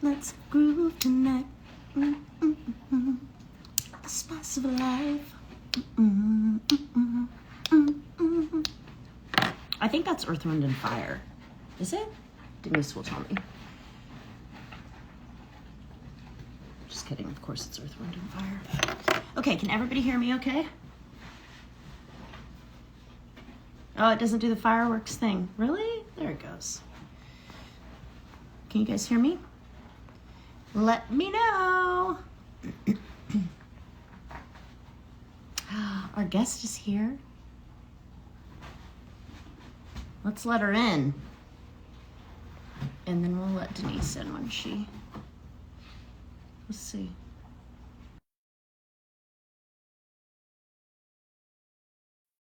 Let's groove tonight. Mm-mm-mm. The spice of life. Mm-mm-mm. Mm-mm-mm. I think that's Earth, Wind, and Fire. Is it? Denise will tell me. Just kidding. Of course it's Earth, Wind, and Fire. Okay, can everybody hear me okay? Oh, it doesn't do the fireworks thing. Really? There it goes. Can you guys hear me? Let me know. Our guest is here. Let's let her in. And then we'll let Denise in when she... Let's see.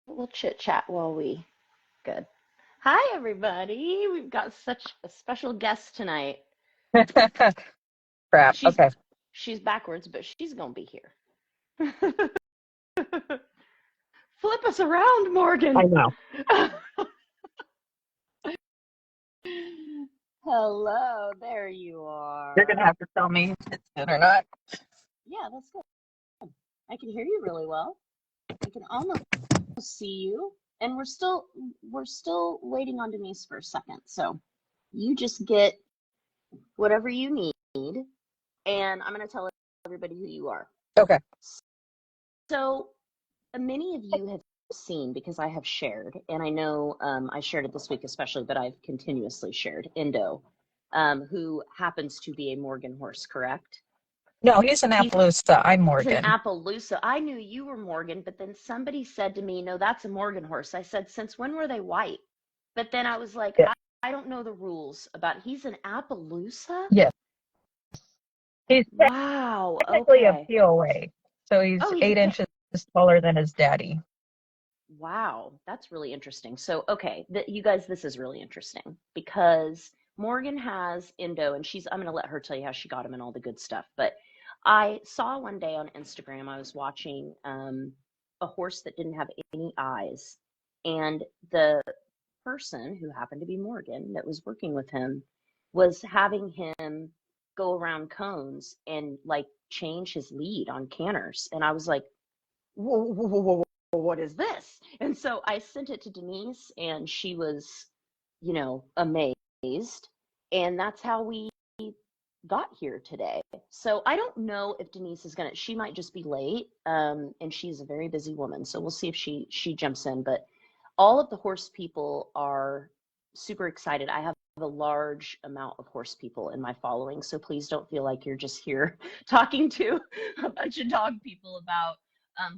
We'll chit chat while we... Good. Hi, everybody. We've got such a special guest tonight. Crap. Okay. She's backwards, but she's going to be here. Flip us around, Morgan. I know. Hello, there you are. You're going to have to tell me if it's good or not. Yeah, that's good. I can hear you really well. I can almost see you. And we're still waiting on Denise for a second. So you just get whatever you need, and I'm going to tell everybody who you are. Okay. So many of you have seen, because I have shared, and I know I shared it this week especially, but I've continuously shared Endo, who happens to be a Morgan horse, correct? No, he's an Appaloosa. I'm Morgan. He's an Appaloosa. I knew you were Morgan, but then somebody said to me, no, that's a Morgan horse. I said, since when were they white? But then I was like, yeah. I don't know the rules about, he's an Appaloosa? Yes. He's wow. technically Okay. a POA. So he's 8 inches taller than his daddy. Wow. That's really interesting. So, okay, you guys, this is really interesting because Morgan has Endo, and I'm going to let her tell you how she got him and all the good stuff. But I saw one day on Instagram, I was watching a horse that didn't have any eyes. And the person who happened to be Morgan that was working with him was having him go around cones and like change his lead on canters. And I was like, whoa, whoa, whoa, whoa, whoa, what is this? And so I sent it to Denise, and she was, amazed. And that's how we got here today. So I don't know if Denise is she might just be late, and she's a very busy woman, so we'll see if she jumps in. But all of the horse people are super excited. I have a large amount of horse people in my following, so please don't feel like you're just here talking to a bunch of dog people about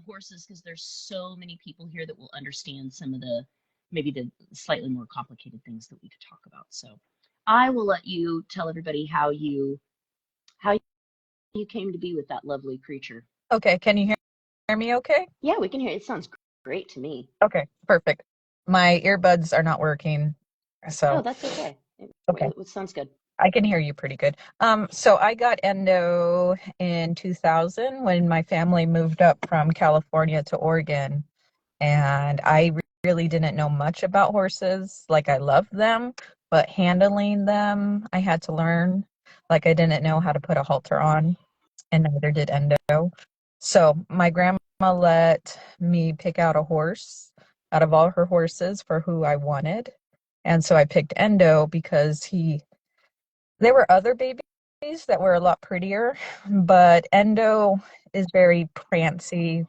horses, because there's so many people here that will understand some of maybe the slightly more complicated things that we could talk about. So I will let you tell everybody how you came to be with that lovely creature. Okay, can you hear me okay? Yeah, we can hear. It sounds great to me. Okay, perfect. My earbuds are not working, so. Oh, that's okay. Okay. It sounds good. I can hear you pretty good. So I got Endo in 2000 when my family moved up from California to Oregon, and I really didn't know much about horses. Like, I loved them, but handling them, I had to learn. Like, I didn't know how to put a halter on, and neither did Endo. So my grandma let me pick out a horse out of all her horses for who I wanted. And so I picked Endo because there were other babies that were a lot prettier, but Endo is very prancy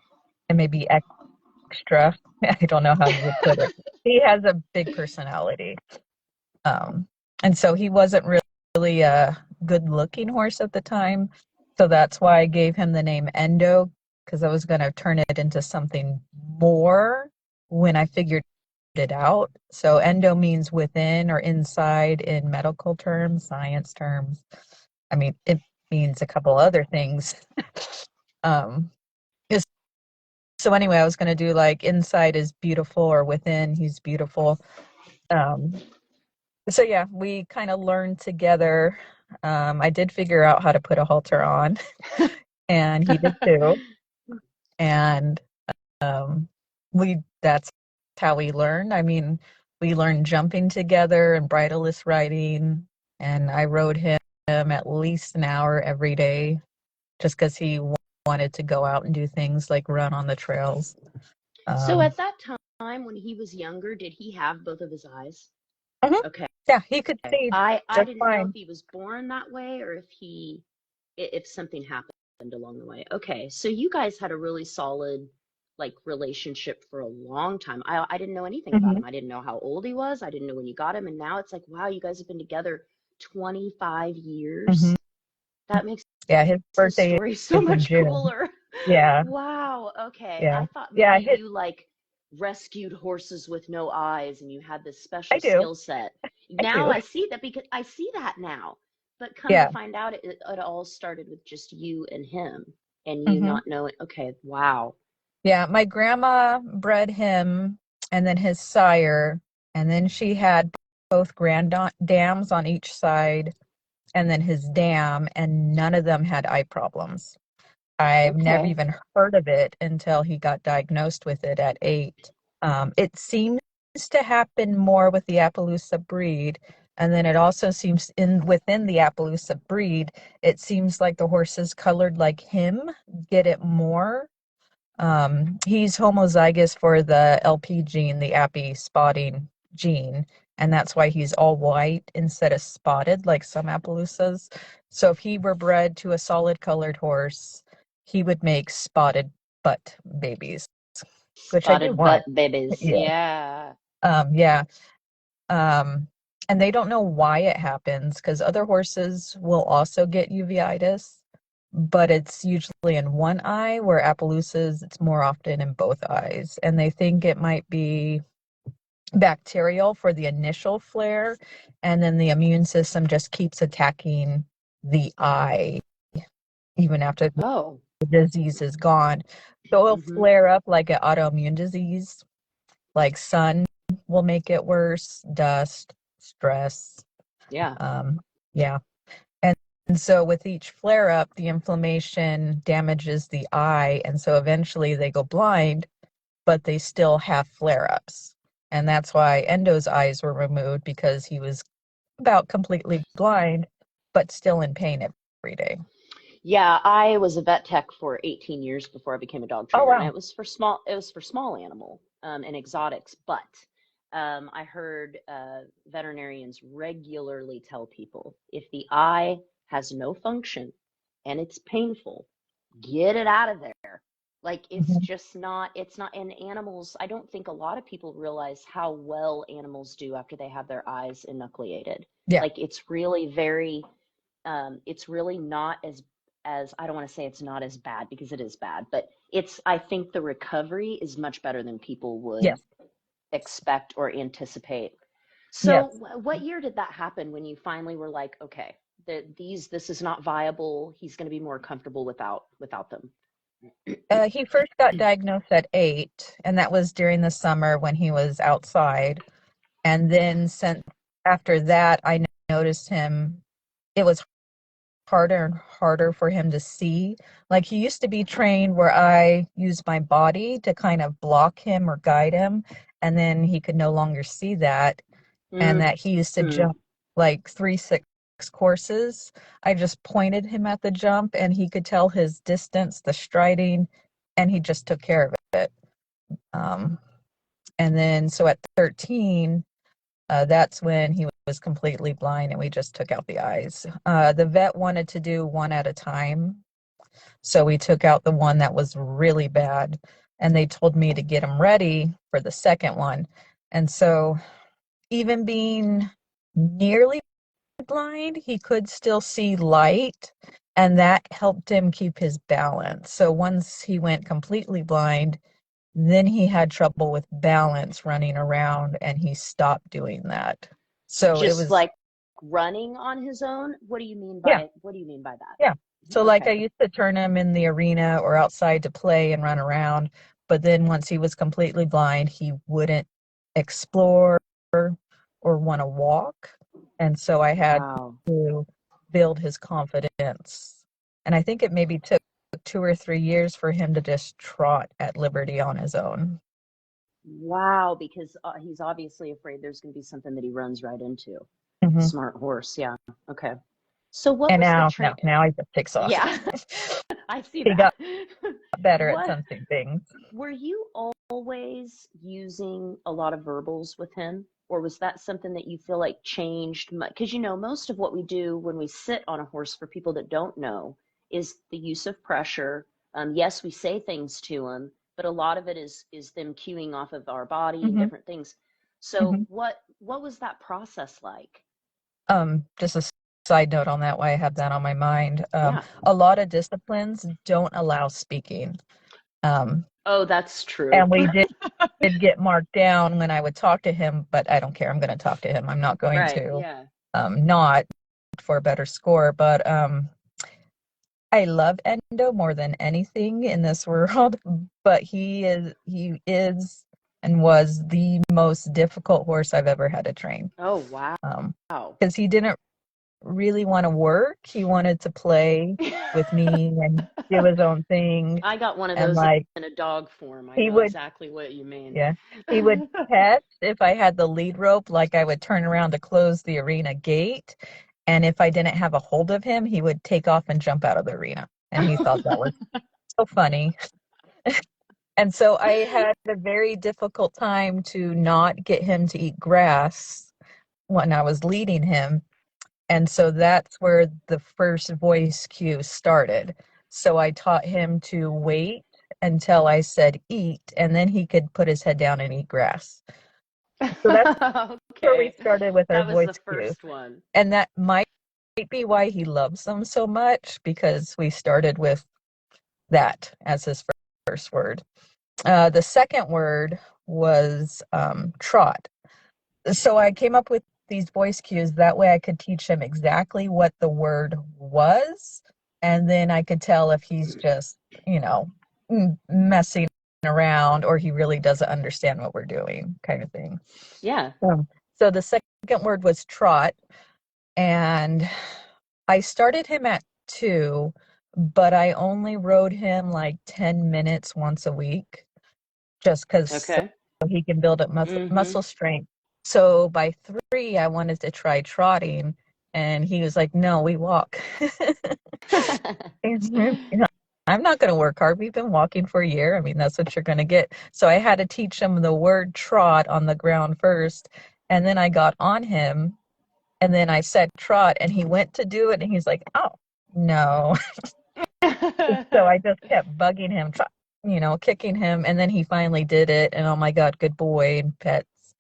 and maybe extra. I don't know how you would put it. He has a big personality. And so he wasn't really a good-looking horse at the time. So that's why I gave him the name Endo, because I was going to turn it into something more when I figured it out. So endo means within or inside in medical terms, science terms. I mean, it means a couple other things. So anyway, I was going to do like inside is beautiful or within he's beautiful. So yeah, we kind of learned together. I did figure out how to put a halter on, and he did too. And that's how we learned. I mean, we learned jumping together and bridleless riding, and I rode him at least an hour every day just because he wanted to go out and do things like run on the trails. So Um, at that time when he was younger, did he have both of his eyes? mhm. Okay. Yeah, he could see I just didn't know if fine. he was born that way or if something happened along the way. Okay, so you guys had a really solid like relationship for a long time. I didn't know anything about Hmm. him. I didn't know how old he was. I didn't know when you got him, and now it's like, wow, you guys have been together 25 Hmm. years. That makes Yeah, his his birthday story so is in much June. cooler. Yeah, Wow. Okay. yeah, I thought yeah. maybe you like rescued horses with no eyes and you had this I special do, skill set. I Now do. I see that because I see that now. But come to Yeah. find out, it all started with just you and him and you Hmm. not knowing. Okay. Wow. Yeah, my grandma bred him and then his sire, and then she had both dams on each side, and then his dam, and none of them had eye problems. I've never Okay. even heard of it until he got diagnosed with it at 8. It seems to happen more with the Appaloosa breed, and then it also seems in within the Appaloosa breed, it seems like the horses colored like him get it more. He's homozygous for the LP gene, the Appy spotting gene, and that's why he's all white instead of spotted like some Appaloosas. So if he were bred to a solid colored horse, he would make spotted butt babies, which I do Spotted want. butt babies. Yeah. Yeah. Yeah. Um, and they don't know why it happens because other horses will also get uveitis, but it's usually in one eye, where Appaloosas, it's more often in both eyes. And they think it might be bacterial for the initial flare, and then the immune system just keeps attacking the eye even after the Oh. disease is gone. So it'll Mm-hmm. flare up like an autoimmune disease, like sun will make it worse, dust, stress. Yeah. Um, yeah. And, and so with each flare up, the inflammation damages the eye. And so eventually they go blind, but they still have flare ups. And that's why Endo's eyes were removed, because he was about completely blind, but still in pain every day. Yeah, I was a vet tech for 18 years before I became a dog Oh, trainer, and wow. it was for small animal and exotics. But I heard veterinarians regularly tell people if the eye has no function and it's painful, get it out of there. Like Mhm. it's not in animals. I don't think a lot of people realize how well animals do after they have their eyes enucleated. Yeah. Like it's really not as I don't want to say it's not as bad because it is bad, but it's I think the recovery is much better than people would Yes. expect or anticipate. So Yes. what year did that happen when you finally were like, okay, this is not viable. He's going to be more comfortable without them. He first got diagnosed at 8, and that was during the summer when he was outside. And then since after that, I noticed him, it was harder and harder for him to see. Like he used to be trained where I used my body to kind of block him or guide him, and then he could no longer see that. And Mm, that he used to mm. jump like 3, 6 courses. I just pointed him at the jump and he could tell his distance, the striding, and he just took care of it. Um, and then so at 13, that's when he was completely blind and we just took out the eyes. The vet wanted to do one at a time. So we took out the one that was really bad, and they told me to get him ready for the second one. And so even being nearly blind, he could still see light, and that helped him keep his balance. So once he went completely blind, then he had trouble with balance running around, and he stopped doing that. So it Just was, like running on his own. yeah, What do you mean by that? yeah. So like I Okay. used to turn him in the arena or outside to play and run around, but then once he was completely blind, he wouldn't explore or want to walk. And so I had Wow. to build his confidence. And I think it maybe took 2 or 3 years for him to just trot at liberty on his own. Wow, because he's obviously afraid there's going to be something that he runs right into. Hmm. Smart horse. Yeah. Okay. So what And was the now he just takes off. Yeah, I see He that. got better at What sensing things. were you always using a lot of verbals with him, or was that something that you feel like changed? Because most of what we do when we sit on a horse, for people that don't know, is the use of pressure. Yes, we say things to him, but a lot of it is them cueing off of our body and Hmm. different things. So Hmm. what was that process like? Just a side note on that, why I have that on my mind. Yeah. A lot of disciplines don't allow speaking. Um, Oh, that's true. and we did get marked down when I would talk to him, but I don't care. I'm going to talk to him. I'm not going Right. to Yeah. not for a better score. But I love Endo more than anything in this world. But he is and was the most difficult horse I've ever had to train. Oh, wow. Because he didn't really want to work. He wanted to play with me and do his own thing. I got one of And those like in a dog form. I he know would, exactly what you mean. yeah, he would pet if I had the lead rope, like I would turn around to close the arena gate. And if I didn't have a hold of him, he would take off and jump out of the arena. And he thought that was so funny. And so I had a very difficult time to not get him to eat grass when I was leading him. And so that's where the first voice cue started. So I taught him to wait until I said eat, and then he could put his head down and eat grass. So that's where we Okay. started with our That was the voice cue. first one. And that might be why he loves them so much, because we started with that as his first word. The second word was trot. So I came up with these voice cues. That way I could teach him exactly what the word was. And then I could tell if he's just, you know, messing around or he really doesn't understand what we're doing, kind of thing. Yeah. So the second word was trot. And I started him at 2, but I only rode him like 10 minutes once a week just because Okay. he can build up Mm-hmm. muscle strength. So by 3, I wanted to try trotting, and he was like, "No, we walk." I'm not going to work hard. We've been walking for a year. I mean, that's what you're going to get. So I had to teach him the word trot on the ground first, and then I got on him, and then I said trot, and he went to do it, and he's like, "Oh, no." So I just kept bugging him, kicking him, and then he finally did it, and oh my God, good boy, and pets.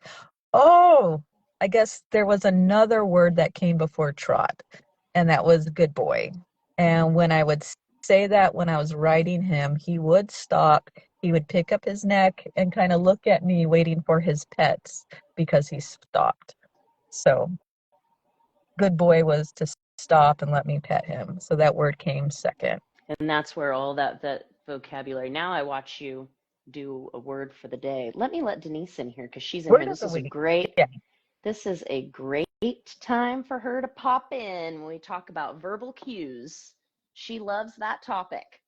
Oh, I guess there was another word that came before trot, and that was good boy. And when I would say that when I was riding him, he would stop, he would pick up his neck and kind of look at me waiting for his pets because he stopped. So good boy was to stop and let me pet him. So that word came second. And that's where all that vocabulary. Now I watch you do a word for the day. Let Denise in here because she's in here. Word of This the is a week. great Yeah. this is a great time for her to pop in when we talk about verbal cues. She loves that topic.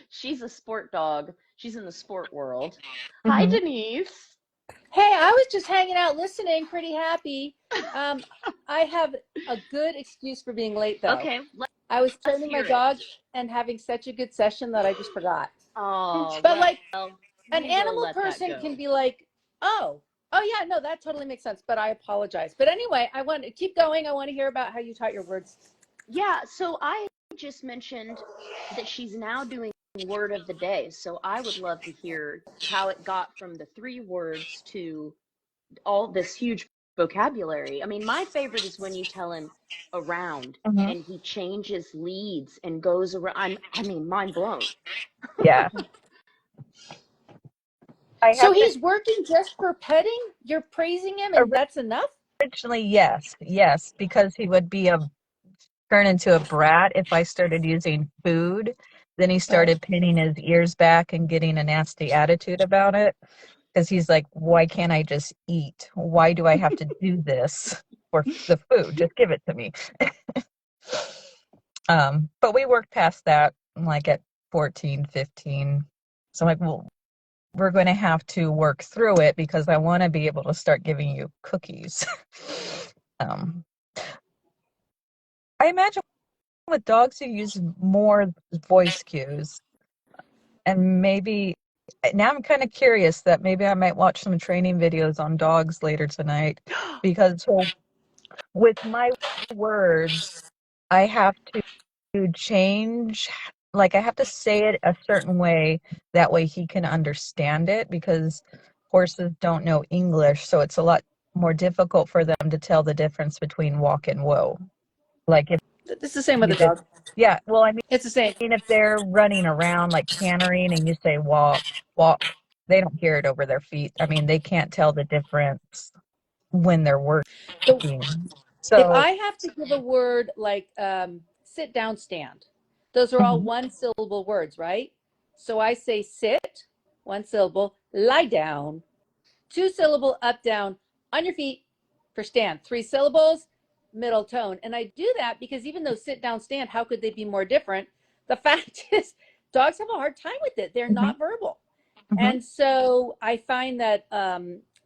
She's a sport dog. She's in the sport world. Hi, Hmm. Denise. Hey, I was just hanging out listening, pretty happy. Um, I have a good excuse for being late, though. Okay, I was let's training my hear it. dog and having such a good session that I just forgot. Oh, But like well, an we will animal let that person can go. be like, oh yeah, no, that totally makes sense. But I apologize. But anyway, I want to keep going. I want to hear about how you taught your words. Yeah, so I just mentioned that she's now doing word of the day. So I would love to hear how it got from the 3 words to all this huge vocabulary. I mean, my favorite is when you tell him around Hmm. and he changes leads and goes around. I mean, mind blown. Yeah. I So have to he's working just for petting. You're praising him, and that's enough. originally, yes, because he would be a turn into a brat if I started using food. Then he started pinning his ears back and getting a nasty attitude about it because he's like, why can't I just eat? Why do I have to do this for the food? Just give it to me. But we worked past that like at 14, 15. So I'm like, well, we're going to have to work through it because I want to be able to start giving you cookies. um, I imagine with dogs you use more voice cues, and maybe now I'm kind of curious that maybe I might watch some training videos on dogs later tonight, because so with my words I have to change, like I have to say it a certain way, that way he can understand it, because horses don't know English, so it's a lot more difficult for them to tell the difference between walk and whoa. Like if It's the same with you the did, dog. yeah, well, I It's the same. mean, if they're running around like cantering and you say walk, walk, they don't hear it over their feet. I mean, they can't tell the difference when they're So working. if So, I have to give a word like sit down, stand, those are all mhm, one syllable words, right? So I say sit, one syllable, lie down, two syllable, up, down, on your feet for stand, three syllables, middle tone. And I do that because even though sit down, stand, how could they be more different? The fact is, dogs have a hard time with it. They're mhm, not verbal. mhm, And so I find that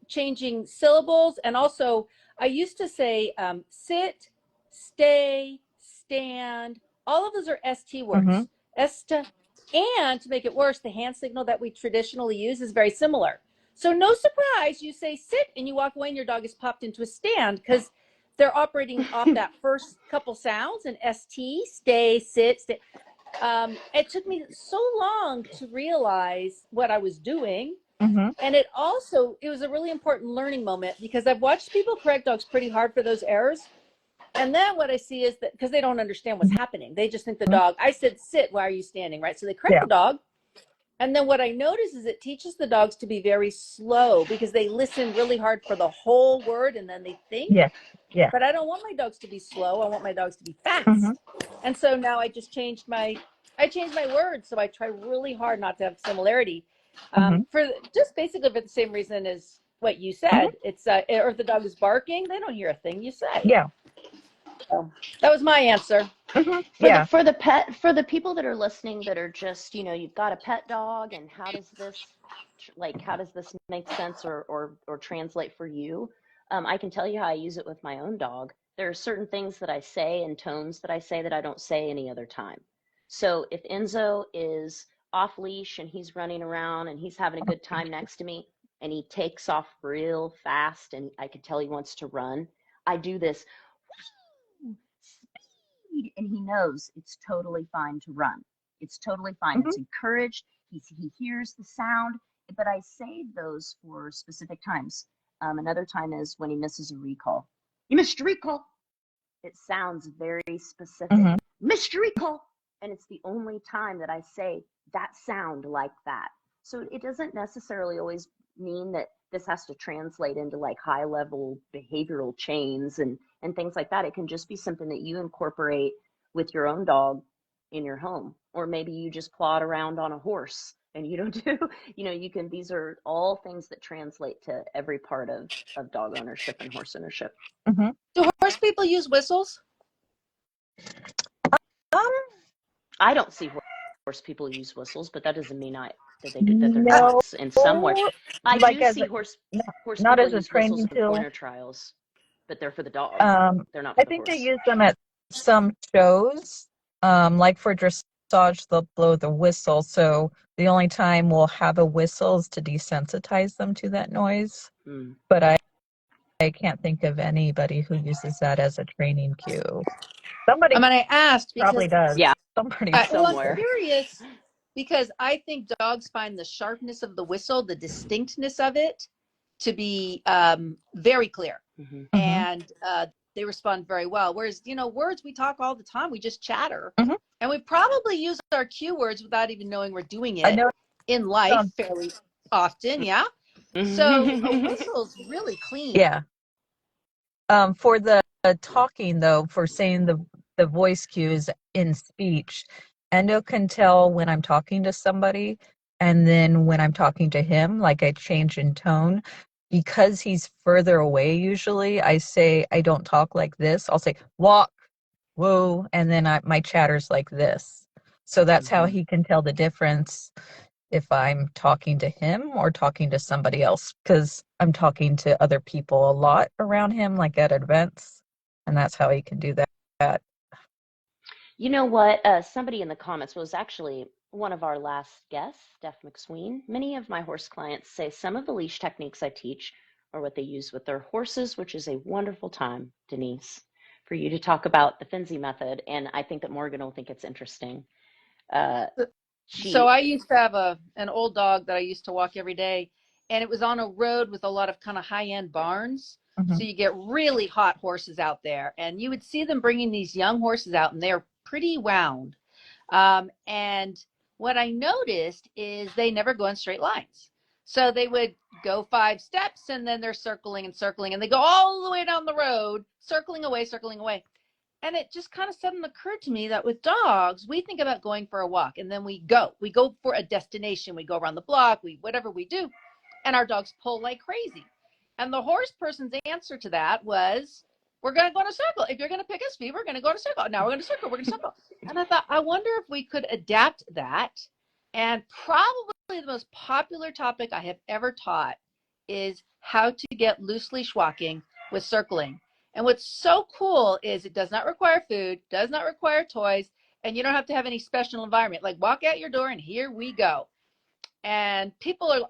changing syllables, and also I used to say sit, stay, stand. All of those are ST mhm, words. Esta. And to make it worse, the hand signal that we traditionally use is very similar. So no surprise, you say sit and you walk away and your dog is popped into a stand because they're operating off that first couple sounds and ST, stay, sit, stay. It took me so long to realize what I was doing. mhm, And it was a really important learning moment because I've watched people correct dogs pretty hard for those errors. And then what I see is that because they don't understand what's mhm, happening, they just think the dog, I said, sit, why are you standing? Right. So they correct yeah, the dog. And then what I notice is it teaches the dogs to be very slow because they listen really hard for the whole word and then they think. yeah, yeah, But I don't want my dogs to be slow. I want my dogs to be mhm, fast. And so now I changed my words. So I try really hard not to have similarity. mhm, For just basically for the same reason as what you mhm, said. It's or if the dog is barking, they don't hear a thing you say. yeah, So that was my answer. mhm, For the yeah, for the pet for the people that are listening that are just, you've got a pet dog, and how does this make sense or translate for you? I can tell you how I use it with my own dog. There are certain things that I say and tones that I say that I don't say any other time. So if Enzo is off leash and he's running around and he's having a good time next to me and he takes off real fast and I can tell he wants to run, I do this speed, and he knows it's totally fine to run. It's totally fine. mhm, It's encouraged. He hears the sound, but I save those for specific times. Another time is when he misses a recall. You missed a recall. It sounds very specific. mhm, Missed a recall. And it's the only time that I say that sound like that. So it doesn't necessarily always mean that this has to translate into like high level behavioral chains and things like that. It can just be something that you incorporate with your own dog in your home, or maybe you just plod around on a horse and you don't do, these are all things that translate to every part of dog ownership and horse ownership. mhm. Do horse people use whistles? Um, I don't see horse people use whistles, but that doesn't mean that they do, that they're not no, in some way. I like do as see a, not, horse not people as a use whistles training in tool. pointer trials, but they're for the dog. Um, They're not I for the think they horse. use them at some shows. Like for dressage, they'll blow the whistle. So the only time we'll have a whistle is to desensitize them to that noise. Hmm. But I can't think of anybody who uses that as a training cue. I Somebody mean, I asked because probably does. Yeah, Somebody I'm probably somewhere. does. curious because I think dogs find the sharpness of the whistle, the distinctness of it, to be very clear, Hmm. Hmm. and they respond very well. Whereas, words we talk all the time, we just chatter, Hmm. and we probably use our cue words without even knowing we're doing I it know. in life fairly often. Yeah. So a whistle's really clean. Yeah. For the talking though, for saying the voice cues in speech, Endo can tell when I'm talking to somebody and then when I'm talking to him, like I change in tone. Because he's further away usually, I say I don't talk like this. I'll say walk, whoa, and then my chatter's like this. So that's how Hmm. he can tell the difference if I'm talking to him or talking to somebody else, because I'm talking to other people a lot around him, like at events, and that's how he can do that. You know what? Somebody in the comments was actually one of our last guests, Steph McSween. Many of my horse clients say some of the leash techniques I teach are what they use with their horses, which is a wonderful time, Denise, for you to talk about the Finzi method. And I think that Morgan will think it's interesting. Uh, So she, I used to have an old dog that I used to walk every day, and it was on a road with a lot of kind of high-end barns. Mm-hmm. So you get really hot horses out there, and you would see them bringing these young horses out, and they're pretty wound. And what I noticed is they never go in straight lines. So they would go 5 steps, and then they're circling and circling, and they go all the way down the road, circling away, circling away. And it just kind of suddenly occurred to me that with dogs, we think about going for a walk, and then we go for a destination. We go around the block, whatever we do, and our dogs pull like crazy. And the horse person's answer to that was, we're going to go in a circle. If you're going to pick a speed, we're going to go in a circle. Now we're going to circle. We're going to circle. And I thought, I wonder if we could adapt that. And probably the most popular topic I have ever taught is how to get loose leash walking with circling. And what's so cool is it does not require food, does not require toys, and you don't have to have any special environment. Like, walk out your door and here we go. And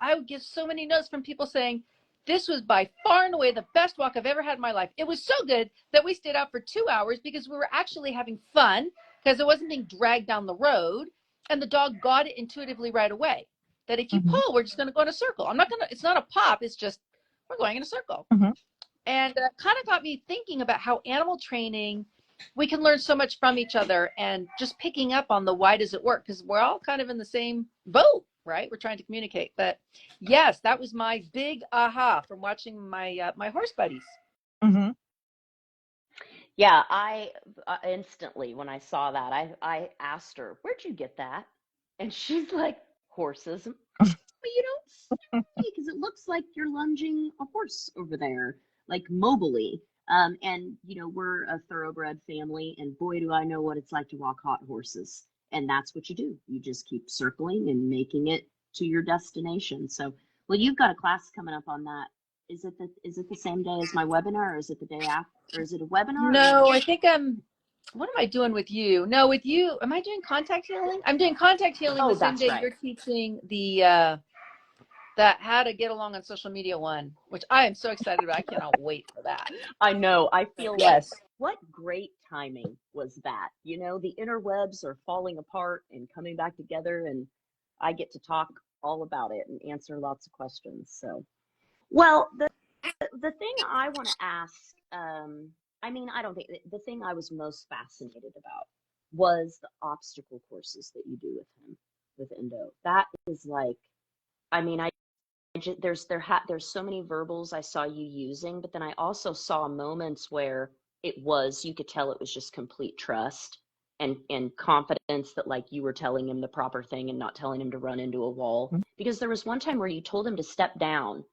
I would get so many notes from people saying, this was by far and away the best walk I've ever had in my life. It was so good that we stayed out for 2 hours because we were actually having fun, because it wasn't being dragged down the road. And the dog got it intuitively right away that if you Mm-hmm. pull, we're just going to go in a circle. It's not a pop. It's just, we're going in a circle. Mm-hmm. And it kind of got me thinking about how animal training, we can learn so much from each other, and just picking up on the why does it work, because we're all kind of in the same boat, right? We're trying to communicate. But yes, that was my big aha from watching my my horse buddies. Mm-hmm. yeah, I instantly, when I saw that, I asked her, where'd you get that? And she's like, horses. But you don't see, because it looks like you're lunging a horse over there, like mobily. And we're a thoroughbred family, and boy, do I know what it's like to walk hot horses. And that's what you do. You just keep circling and making it to your destination. So, well, you've got a class coming up on that. Is it the same day as my webinar, or is it the day after, or is it a webinar? No, I think what am I doing with you? No, with you, am I doing contact healing? I'm doing contact healing Oh, the same that's day right. you're teaching the that how to get along on social media one, which I am so excited about. I cannot wait for that. I know. I feel like, Yes. what great timing was that? The interwebs are falling apart and coming back together, and I get to talk all about it and answer lots of questions. So, well, the thing I want to ask, I don't think the thing I was most fascinated about was the obstacle courses that you do with him, with Endo. That is like, I mean, I just, there's so many verbals I saw you using, but then I also saw moments where you could tell it was just complete trust and confidence, that like you were telling him the proper thing and not telling him to run into a wall. Because there was one time where you told him to step down.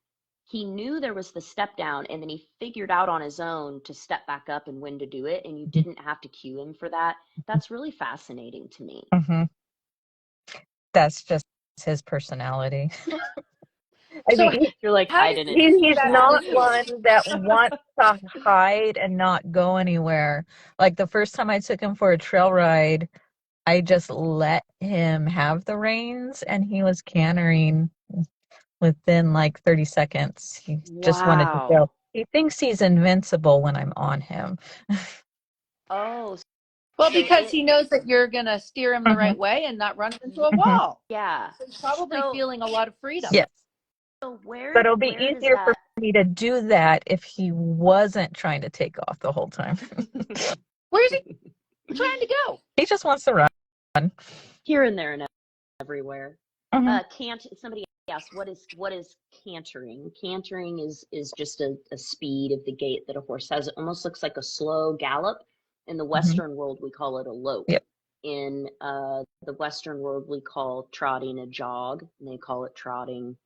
He knew there was the step down, and then he figured out on his own to step back up and when to do it, and you didn't have to cue him for that. That's really fascinating to me. Mm-hmm. That's just his personality. So You're like, how I did didn't. He's that not happen? one that wants to hide and not go anywhere. Like the first time I took him for a trail ride, I just let him have the reins, and he was cantering within like 30 seconds. He just wanted to go. Wow. He thinks he's invincible when I'm on him. Oh, Well, so because he knows that you're going to steer him the Mm-hmm. right way and not run into a Mm-hmm. wall. yeah. So he's probably So feeling a lot of freedom. Yes. So But it'll be where does easier for that me to do that if he wasn't trying to take off the whole time. Where's he trying to go? He just wants to run. here and there and everywhere? Mm-hmm. Somebody asked, what is cantering? Cantering is just a speed of the gait that a horse has. It almost looks like a slow gallop. In the Western world, we call it a lope. Yep. In the Western world, we call trotting a jog, and they call it trotting.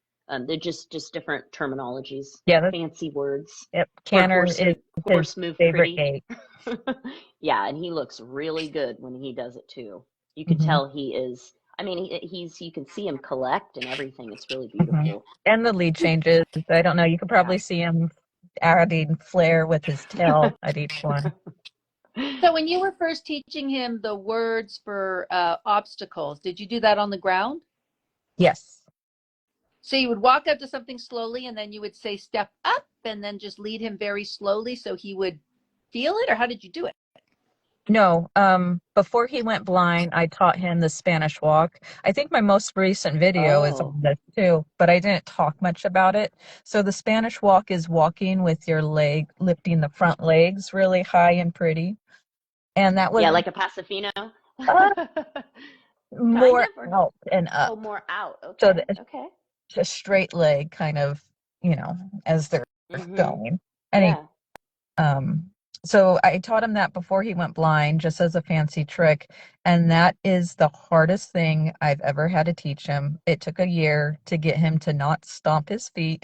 They're just different terminologies, Yeah, that's, fancy words. yep. Where Canter is horse his move favorite pretty. gait. Yeah, and he looks really good when he does it too. You can Mm-hmm. tell he is. I mean, you can see him collect and everything. It's really Mm-hmm. beautiful. And the lead changes. I don't know. You could probably Yeah. see him adding flair with his tail at each one. So when you were first teaching him the words for obstacles, did you do that on the ground? Yes. So you would walk up to something slowly and then you would say step up and then just lead him very slowly so he would feel it, or how did you do it? No, before he went blind, I taught him the Spanish walk. I think my most recent video is Oh, on this too, but I didn't talk much about it. So the Spanish walk is walking with your leg, lifting the front legs really high and pretty. And that yeah, was like a Pasifino. uh, Kind more of, or out and up. oh, more out. So Okay, okay. a straight leg kind of, as they're Mm-hmm. going. Yeah. Um, so I taught him that before he went blind, just as a fancy trick. And that is the hardest thing I've ever had to teach him. It took a year to get him to not stomp his feet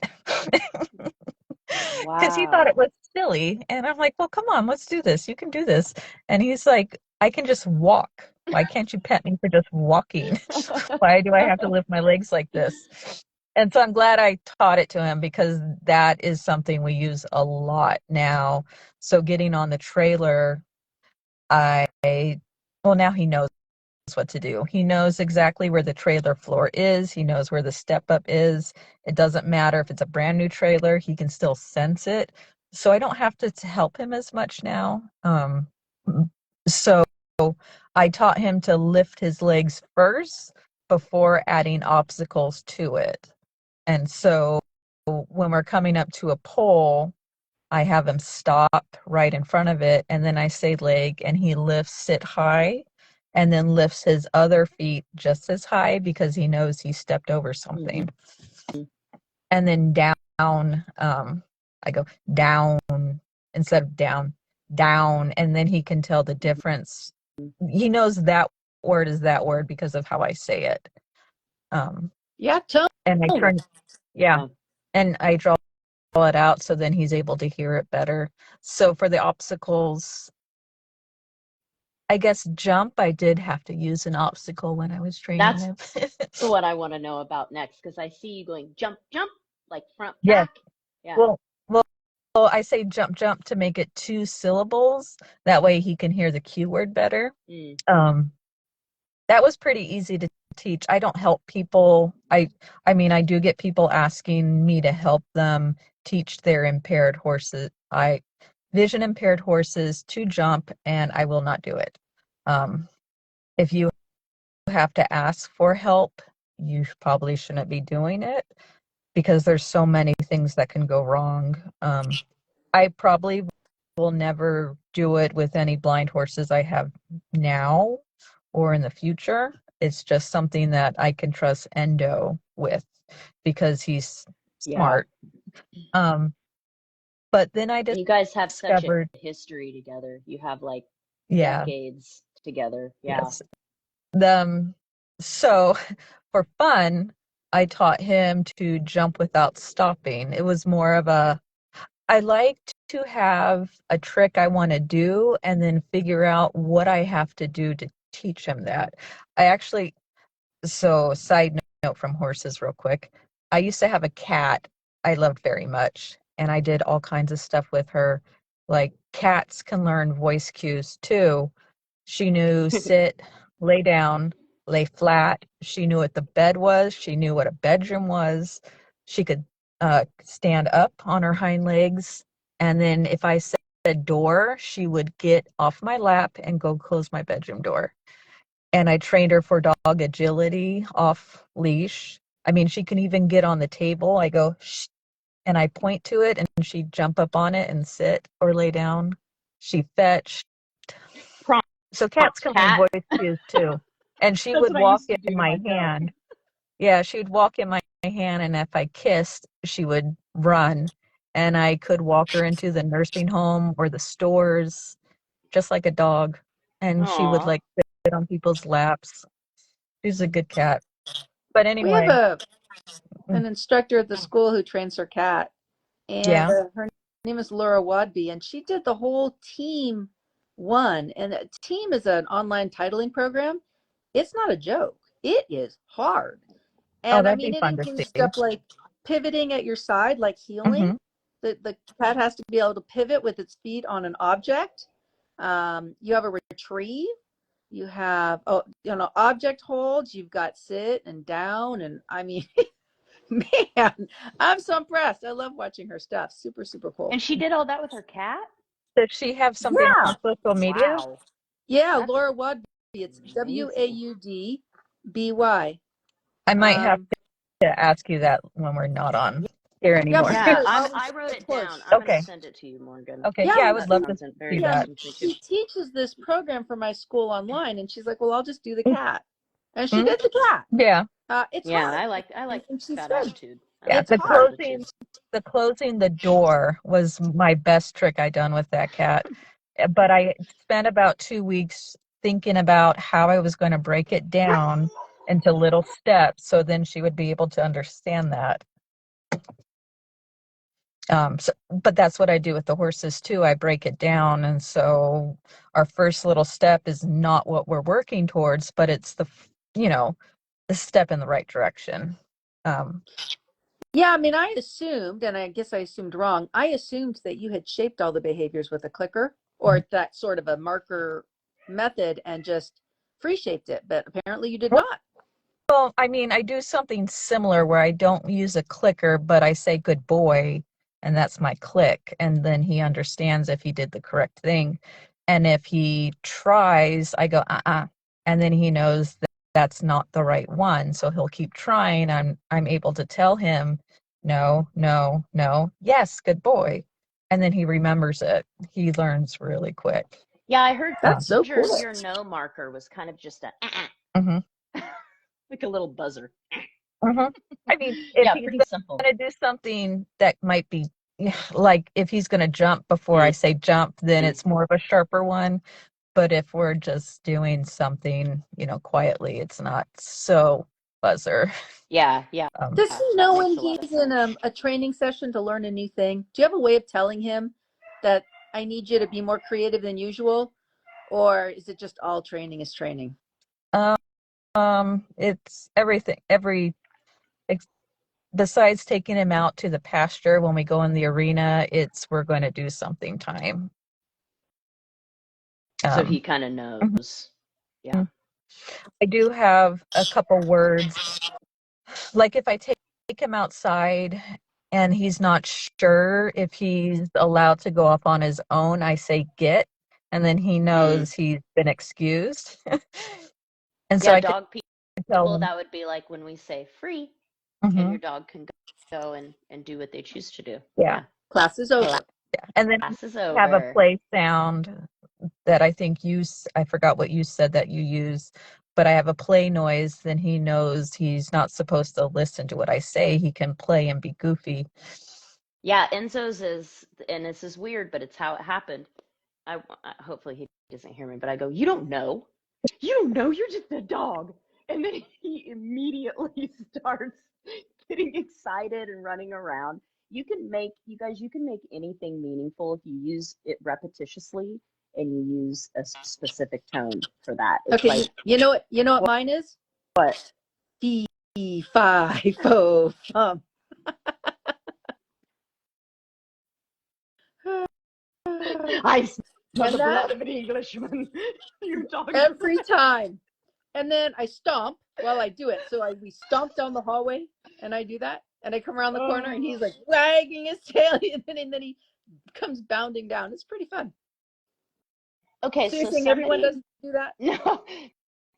because he thought it Wow. was silly. And I'm like, well, come on, let's do this. You can do this. And he's like, I can just walk. Why can't you pet me for just walking? Why do I have to lift my legs like this? And so I'm glad I taught it to him because that is something we use a lot now. So getting on the trailer, I, well, now he knows what to do. He knows exactly where the trailer floor is. He knows where the step up is. It doesn't matter if it's a brand new trailer, he can still sense it. So I don't have to help him as much now. So I taught him to lift his legs first before adding obstacles to it. And so when we're coming up to a pole, I have him stop right in front of it, and then I say leg, and he lifts it high and then lifts his other feet just as high because he knows he stepped over Mm-hmm. something. And then down, I go down instead of down, down, and then he can tell the difference. He knows that word is that word because of how I say it. Um, Yeah, tone. and I turn, yeah, Yeah. and I draw it out so then he's able to hear it better. So for the obstacles, I guess jump, I did have to use an obstacle when I was training That's him. what I want to know about next because I see you going jump, jump, like front, Yes. back. Yeah. Well, well, I say jump, jump to make it 2 syllables. That way he can hear the cue word better. Mm. Um, that was pretty easy to teach. I don't help people. I mean, I do get people asking me to help them teach their impaired horses. I vision impaired horses to jump, and I will not do it. If you have to ask for help, you probably shouldn't be doing it because there's so many things that can go wrong. I probably will never do it with any blind horses I have now or in the future. It's just something that I can trust Endo with because he's Yeah. smart. Um, but then I And you guys have such a discovered, history together. You have like yeah, decades together. Yeah. yes. The so for fun, I taught him to jump without stopping. It was more of a I like to have a trick I want to do and then figure out what I have to do to teach him that. I actually, so side note from horses, real quick. I used to have a cat I loved very much, and I did all kinds of stuff with her. Like cats can learn voice cues too. She knew sit, lay down, lay flat. She knew what the bed was. She knew what a bedroom was. She could stand up on her hind legs. And then if I said door, she would get off my lap and go close my bedroom door. And I trained her for dog agility off leash. I mean, she can even get on the table. I go, shh, and I point to it, and she'd jump up on it and sit or lay down. She fetched. So cats Prompt can learn cat. voice cues too. And she That's would what I walk used to in do to my my goat. hand. Yeah, she'd walk in my hand, and if I kissed, she would run. And I could walk her into the nursing home or the stores, just like a dog. And she would Aw. like sit on people's laps. She's a good cat. But We have anyway, a an instructor at the school who trains her cat, and yeah. her name is Laura Wadby, and she did the whole team one. And the team is an online titling program. It's not a joke. It is hard. Oh, And I that'd mean, be it fun to includes see. stuff like pivoting at your side, like heeling. Hmm. The cat has to be able to pivot with its feet on an object. You have a retrieve. You have, object holds. You've got sit and down. And I mean, man, I'm so impressed. I love watching her stuff. Super, super cool. And she did all that with her cat? Does she have something Yeah. on social media? Wow. Yeah. That's Laura Wadby. It's amazing. Waudby. I might have Um, to ask you that when we're not on here yeah, anymore. for Yeah, sure. I wrote Of it course. down. I'm going to Okay. send it to you, Morgan. Okay. Yeah. Yeah, I Well, would That love to sounds very see yeah, that. interesting to me too. she teaches this program for my school online, and she's like, "Well, I'll just do the cat," and she Mhm. did the cat. Yeah. It's Yeah, hard, I like and she's that good. attitude. I Yeah. like It's The that hard. attitude. closing the door was my best trick I done with that cat. But I spent about 2 weeks thinking about how I was going to break it down into little steps so then she would be able to understand that. But that's what I do with the horses too. I break it down. And so our first little step is not what we're working towards, but it's the step in the right direction. Um, Yeah, I mean, I assumed, and I guess I assumed wrong. I assumed that you had shaped all the behaviors with a clicker or that sort of a marker method and just free shaped it, but apparently you did not. Well, I mean, I do something similar where I don't use a clicker, but I say good boy, and that's my click. And then he understands if he did the correct thing. And if he tries, I go, and then he knows that that's not the right one. So he'll keep trying. I'm able to tell him, no, no, no, yes, good boy. And then he remembers it. He learns really quick. Yeah, I heard That's so cool. your no marker was kind of just a Mhm. like a little buzzer. Mhm. I mean, if Yeah, he's pretty simple. going to do something that might be like if he's going to jump before I say jump, then it's more of a sharper one. But if we're just doing something, quietly, it's not so buzzer. Yeah, yeah. Does he That know makes when a lot of he's in sense. a training session to learn a new thing? Do you have a way of telling him that I need you to be more creative than usual? Or is it just all training is training? It's everything. Besides taking him out to the pasture when we go in the arena, we're going to do something time. So he Um, kind of mhm. knows. Yeah. I do have a couple words. Like if I take him outside and he's not sure if he's allowed to go up on his own, I say get, and then he knows he's been excused. And so Yeah, I can dog tell people, him, that would be like when we say free and hmm your dog can go and do what they choose to do. yeah, Yeah. Class is over. yeah. And then Class is have a over. play sound that I think I forgot what you said that you use, but I have a play noise, then he knows he's not supposed to listen to what I say. He can play and be goofy. Yeah, Enzo's is, and this is weird, but it's how it happened. Hopefully he doesn't hear me, but I go, you don't know. You don't know. You're just a dog. And then he immediately starts getting excited and running around. You can make anything meaningful if you use it repetitiously and you use a specific tone for that. It's Okay, like, you know what mine is? what? Fee, fi, fo, fum. I smell And the that blood of an Englishman. Your dog does every time. And then I stomp while I do it. So we stomp down the hallway and I do that. And I come around the corner and he's like wagging his tail and then he comes bounding down. It's pretty fun. Okay, So you're so saying everyone somebody, doesn't do that? no,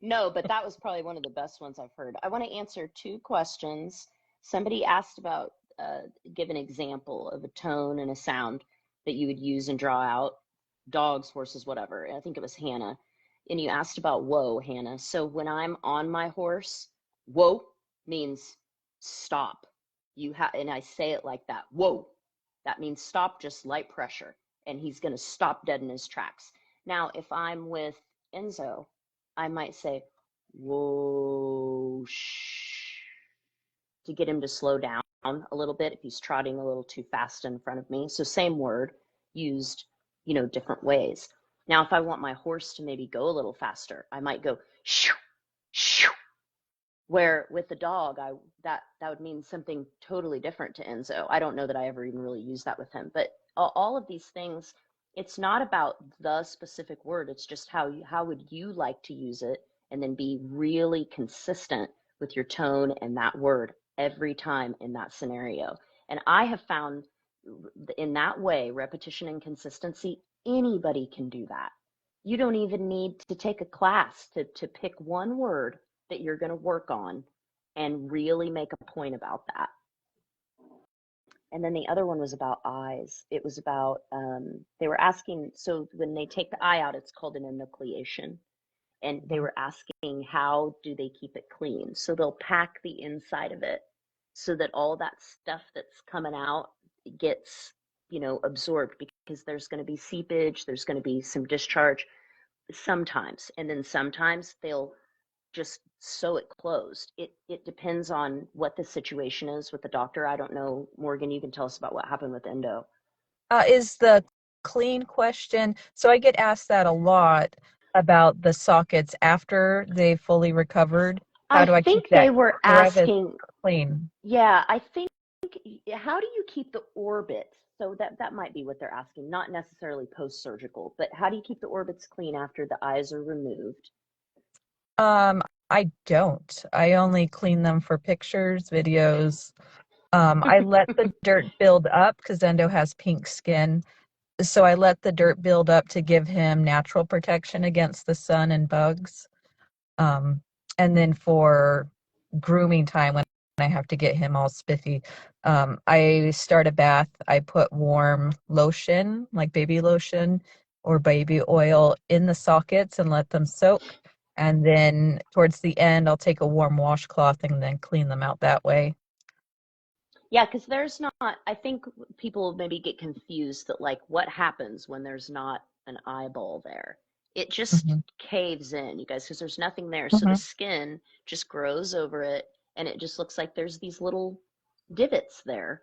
no, but that was probably one of the best ones I've heard. I want to answer two questions. Somebody asked about, give an example of a tone and a sound that you would use and draw out dogs, horses, whatever. I think it was Hannah. And you asked about whoa, Hannah. So when I'm on my horse, whoa means stop. And I say it like that. Whoa. That means stop, just light pressure. And he's going to stop dead in his tracks. Now, if I'm with Enzo, I might say, whoa, shh, to get him to slow down a little bit if he's trotting a little too fast in front of me. So same word used, different ways. Now, if I want my horse to maybe go a little faster, I might go shoo, shoo. Where with the dog, that would mean something totally different to Enzo. I don't know that I ever even really used that with him, but all of these things It's not about the specific word. It's just how would you like to use it, and then be really consistent with your tone and that word every time in that scenario. And I have found in that way, repetition and consistency, anybody can do that. You don't even need to take a class to pick one word that you're going to work on and really make a point about that. And then the other one was about eyes. It was about, they were asking, so when they take the eye out, it's called an enucleation. And they were asking, how do they keep it clean? So they'll pack the inside of it so that all that stuff that's coming out gets, absorbed, because there's going to be seepage, there's going to be some discharge sometimes. And then sometimes they'll just sew it closed. It depends on what the situation is with the doctor. I don't know, Morgan, you can tell us about what happened with endo. Is the clean question, so I get asked that a lot about the sockets after they fully recovered. How I do I keep think they that were crevice asking, clean? yeah, I think, how do you keep the orbit? So that might be what they're asking, not necessarily post-surgical, but how do you keep the orbits clean after the eyes are removed? Um, I don't. I only clean them for pictures, videos. I let the dirt build up because Endo has pink skin. So I let the dirt build up to give him natural protection against the sun and bugs. Um, and then for grooming time, when I have to get him all spiffy, I start a bath. I put warm lotion, like baby lotion or baby oil, in the sockets and let them soak. And then towards the end, I'll take a warm washcloth and then clean them out that way. Yeah, because there's not, I think people maybe get confused that, like, what happens when there's not an eyeball there? It just Hmm. caves in, you guys, because there's nothing there. So the Hmm. skin just grows over it, and it just looks like there's these little divots there.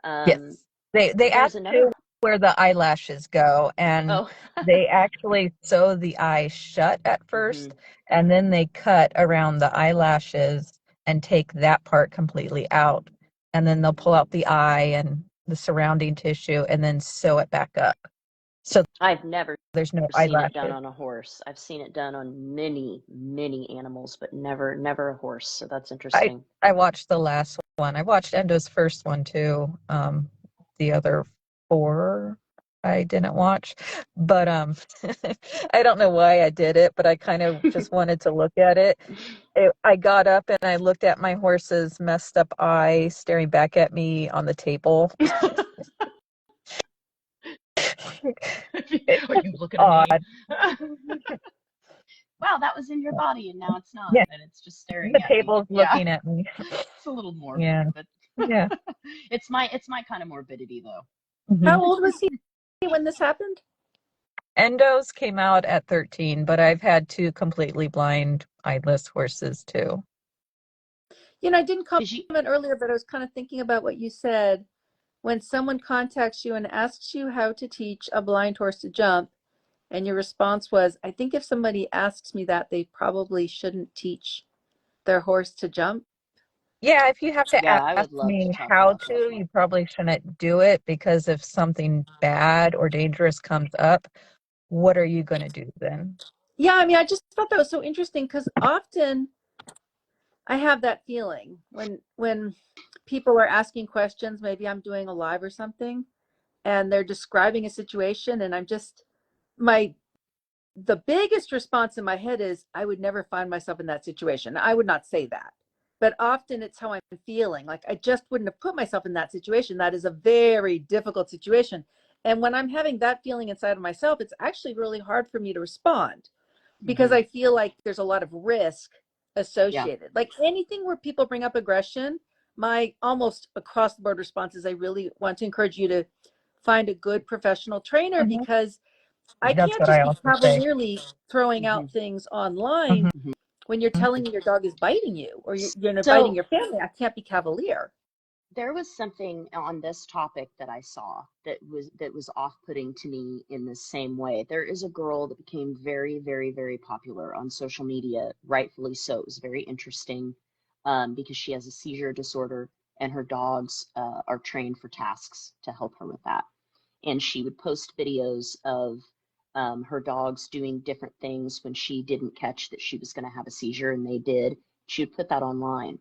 Yes. Um, They ask there's another, too where the eyelashes go, and oh, they actually sew the eye shut at hmm. first, and then they cut around the eyelashes and take that part completely out. And then they'll pull out the eye and the surrounding tissue and then sew it back up. So I've never there's no seen it done eyelashes. on a horse. I've seen it done on many, many animals, but never a horse. So that's I interesting. I watched the last one. I watched Endo's first one too. The other four I didn't watch, but I don't know why I did it, but I kind of just wanted to look at it. I got up and I looked at my horse's messed up eye staring back at me on the table. It's Are you looking at me? odd. Wow, that was in your body and now it's not, Yeah, and it's just staring the at me. table's Yeah, looking at me. it's a little morbid, Yeah, but yeah. it's my kind of morbidity though. Hmm. How old was he when this happened? Endos came out at 13, but I've had two completely blind eyeless horses too. I didn't Because you, comment earlier, but I was kind of thinking about what you said. When someone contacts you and asks you how to teach a blind horse to jump, and your response was, I think if somebody asks me that, they probably shouldn't teach their horse to jump. Yeah, if you have to yeah, I ask would love to me talk how about that to, more. you probably shouldn't do it because if something bad or dangerous comes up, what are you going to do then? Yeah, I mean, I just thought that was so interesting because often I have that feeling when people are asking questions, maybe I'm doing a live or something, and they're describing a situation, and I'm just my the biggest response in my head is I would never find myself in that situation. I would not say that. But often it's how I'm feeling. Like I just wouldn't have put myself in that situation. That is a very difficult situation. And when I'm having that feeling inside of myself, it's actually really hard for me to respond because Hmm. I feel like there's a lot of risk Yeah. associated. Like anything where people bring up aggression, my almost across the board response is I really want to encourage you to find a good professional trainer Mhm. because I That's can't what I just be also say. cavalierly throwing Hmm. out things online Hmm. when you're telling me your dog is biting you or you're biting So your family. I can't be cavalier. there was something on this topic that I saw that was off-putting to me in the same way. There is a girl that became very, very, very popular on social media, rightfully so. It was very interesting, because she has a seizure disorder and her dogs are trained for tasks to help her with that. and she would post videos of her dogs doing different things when she didn't catch that she was going to have a seizure, and they did. She would put that online.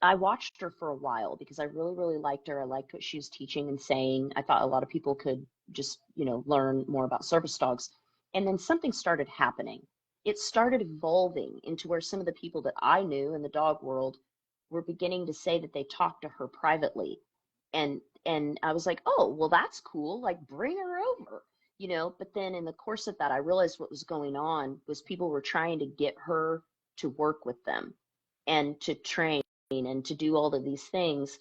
I watched her for a while because I really, really liked her. I liked what she was teaching and saying. I thought a lot of people could just, learn more about service dogs. And then something started happening. It started evolving into where some of the people that I knew in the dog world were beginning to say that they talked to her privately. And I was like, oh, well, that's cool. Like, bring her over, But then in the course of that, I realized what was going on was people were trying to get her to work with them and to train and to do all of these things.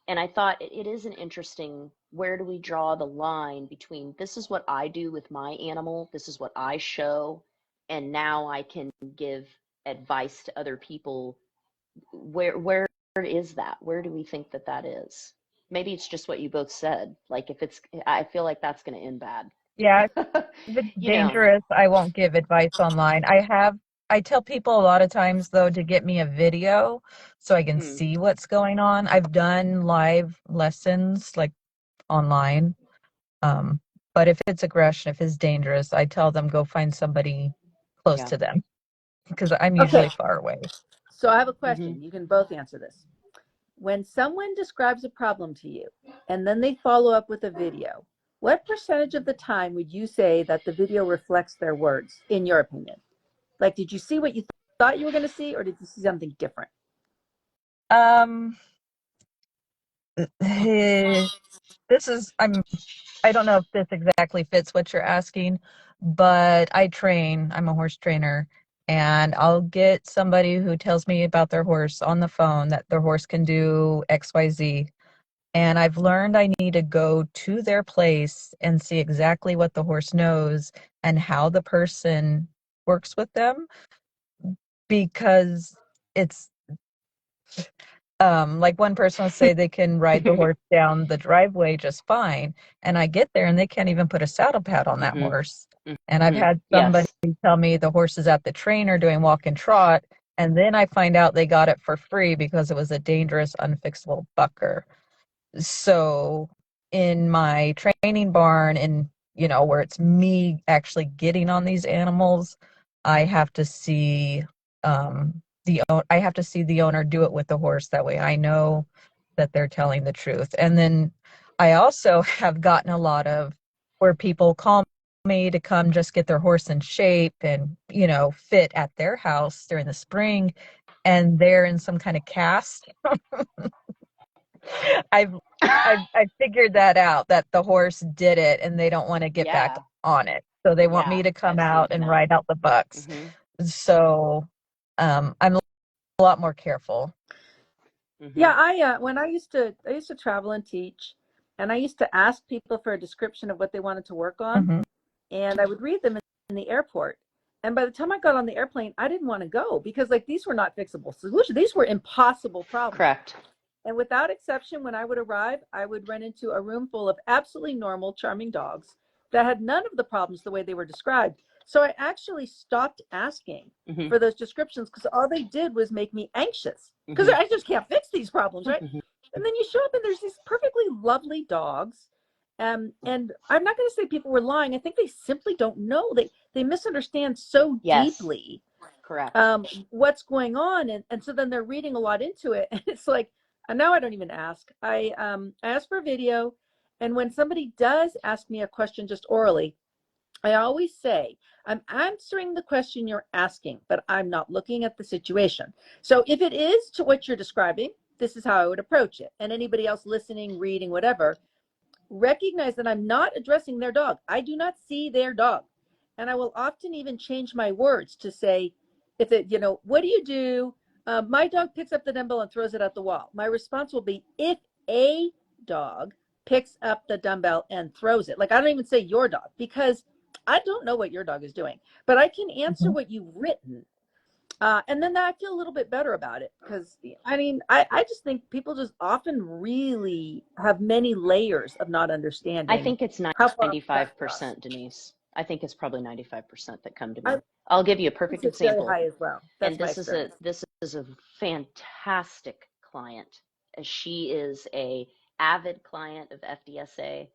And I thought it is an interesting, where do we draw the line between this is what I do with my animal, this is what I show, and now I can give advice to other people. Where is that? Where do we think that that is? Maybe it's just what you both said. Like if it's, I feel like that's going to end bad. Yeah, if it's You know, dangerous, I won't give advice online. I tell people a lot of times though to get me a video so I can mm, see what's going on. I've done live lessons like online. Um, but if it's aggression, if it's dangerous, I tell them go find somebody close yeah. to them because I'm Okay, usually far away. so I have a Hmm. question. You can both answer this. When someone describes a problem to you and then they follow up with a video, what percentage of the time would you say that the video reflects their words, in your opinion? Like, did you see what you thought you were going to see, or did you see something different? Um, this is I don't know if this exactly fits what you're asking, but I'm a horse trainer, and I'll get somebody who tells me about their horse on the phone that their horse can do XYZ. And I've learned I need to go to their place and see exactly what the horse knows and how the person works with them because it's like one person will say they can ride the horse down the driveway just fine, and I get there and they can't even put a saddle pad on that Hmm. horse. And I've Hmm. had somebody Yes. tell me the horse is at the trainer doing walk and trot, and then I find out they got it for free because it was a dangerous unfixable bucker. So in my training barn and where it's me actually getting on these animals, I have to see I have to see the owner do it with the horse. That way I know that they're telling the truth. And then I also have gotten a lot of where people call me to come just get their horse in shape and fit at their house during the spring, and they're in some kind of cast. I've I've figured that out, that the horse did it and they don't want to get back Yeah. on it. So they want Yeah. me to come I've out seen and that. ride out the bucks. Hmm. So I'm a lot more careful. Yeah, Hmm. I when I used to travel and teach, and I used to ask people for a description of what they wanted to work on, Hmm. and I would read them in the airport. And by the time I got on the airplane, I didn't want to go because like these were not fixable solutions. These were impossible problems. Correct. And without exception, when I would arrive, I would run into a room full of absolutely normal, charming dogs that had none of the problems the way they were described. So I actually stopped asking Hmm. for those descriptions because all they did was make me anxious because Hmm. I just can't fix these problems, right? Hmm. And then you show up and there's these perfectly lovely dogs. And I'm not going to say people were lying. I think they simply don't know. They misunderstand so Yes. deeply Correct. what's going on, and so then they're reading a lot into it, and it's like, and now I don't even ask. I ask for a video, and when somebody does ask me a question just orally, I always say, I'm answering the question you're asking, but I'm not looking at the situation. So if it is to what you're describing, this is how I would approach it. And anybody else listening, reading, whatever, recognize that I'm not addressing their dog. I do not see their dog. And I will often even change my words to say, if it, what do you do? My dog picks up the dumbbell and throws it at the wall. My response will be, if a dog picks up the dumbbell and throws it. Like, I don't even say your dog because I don't know what your dog is doing, but I can answer Hmm. what you've written. And then I feel a little bit better about it because I mean, I just think people just often really have many layers of not I understanding think it's how far back to us. 95%, Denise. I think it's probably 95% that come to I me. I'll give you a think perfect it's very example. high as well. And That's my experience. this is a fantastic client. She is a avid client of FDSA.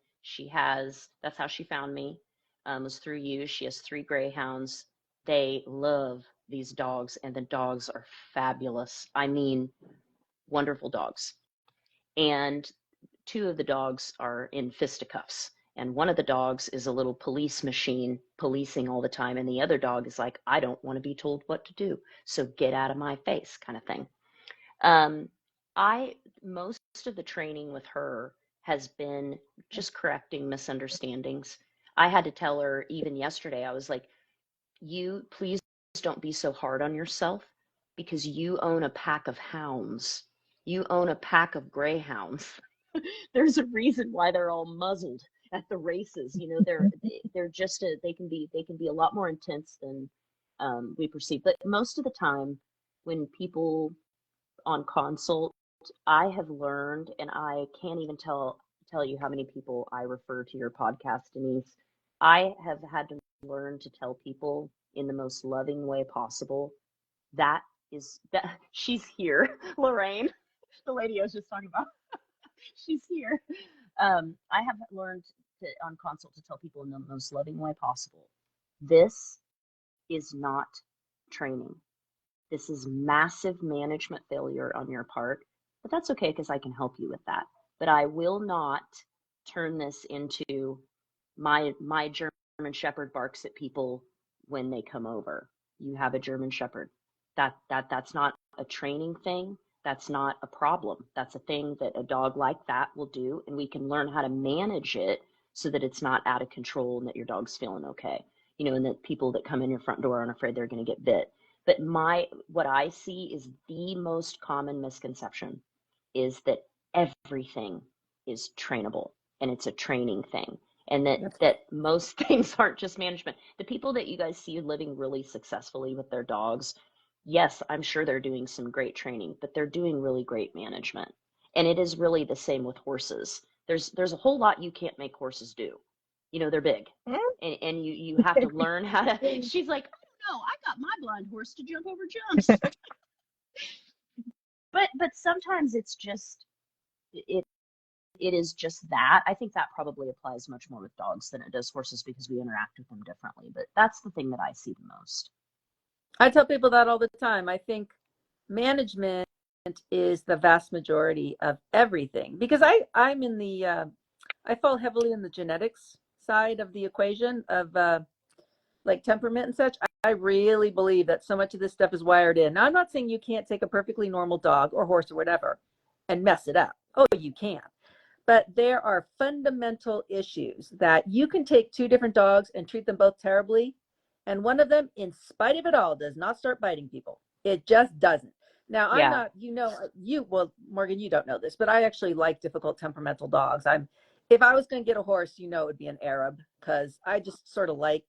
That's how she found me, was through you. She has 3 greyhounds. They love these dogs, and the dogs are fabulous. I mean, wonderful dogs. And 2 of the dogs are in fisticuffs. And one of the dogs is a little police machine, policing all the time. And the other dog is like, I don't want to be told what to do. So get out of my face, kind of thing. Um, most of the training with her has been just correcting misunderstandings. I had to tell her even yesterday, I was like, you please don't be so hard on yourself because you own a pack of hounds. You own a pack of greyhounds. There's a reason why they're all muzzled at the races. You know, they're just they can be a lot more intense than we perceive. But most of the time, when people on consult, I have learned, and I can't even tell you how many people I refer to your podcast, Denise. I have had to learn to tell people in the most loving way possible that she's here, Lorraine, the lady I was just talking about. She's here. I have learned on consult to tell people in the most loving way possible. This is not training. This is massive management failure on your part, but that's okay because I can help you with that. But I will not turn this into my German Shepherd barks at people when they come over. You have a German Shepherd. That's not a training thing. That's not a problem. That's a thing that a dog like that will do, and we can learn how to manage it so that it's not out of control and that your dog's feeling okay. You know, and that people that come in your front door aren't afraid they're going to get bit. But what I see is the most common misconception is that everything is trainable and it's a training thing. And that most things aren't just management. The people that you guys see living really successfully with their dogs, yes, I'm sure they're doing some great training, but they're doing really great management. And it is really the same with horses. There's a whole lot you can't make horses do. You know, they're big. And you have to learn how to. She's like, no, I got my blind horse to jump over jumps. But sometimes it's just it is just that. I think that probably applies much more with dogs than it does horses because we interact with them differently. But that's the thing that I see the most. I tell people that all the time. I think management is the vast majority of everything because I'm in the I fall heavily in the genetics side of the equation of like temperament and such. I really believe that so much of this stuff is wired in. Now, I'm not saying you can't take a perfectly normal dog or horse or whatever and mess it up. Oh, you can. But there are fundamental issues that you can take 2 different dogs and treat them both terribly. And one of them, in spite of it all, does not start biting people. It just doesn't. Now, I'm not, well, Morgan, you don't know this, but I actually like difficult temperamental dogs. If I was going to get a horse, it would be an Arab because I just sort of like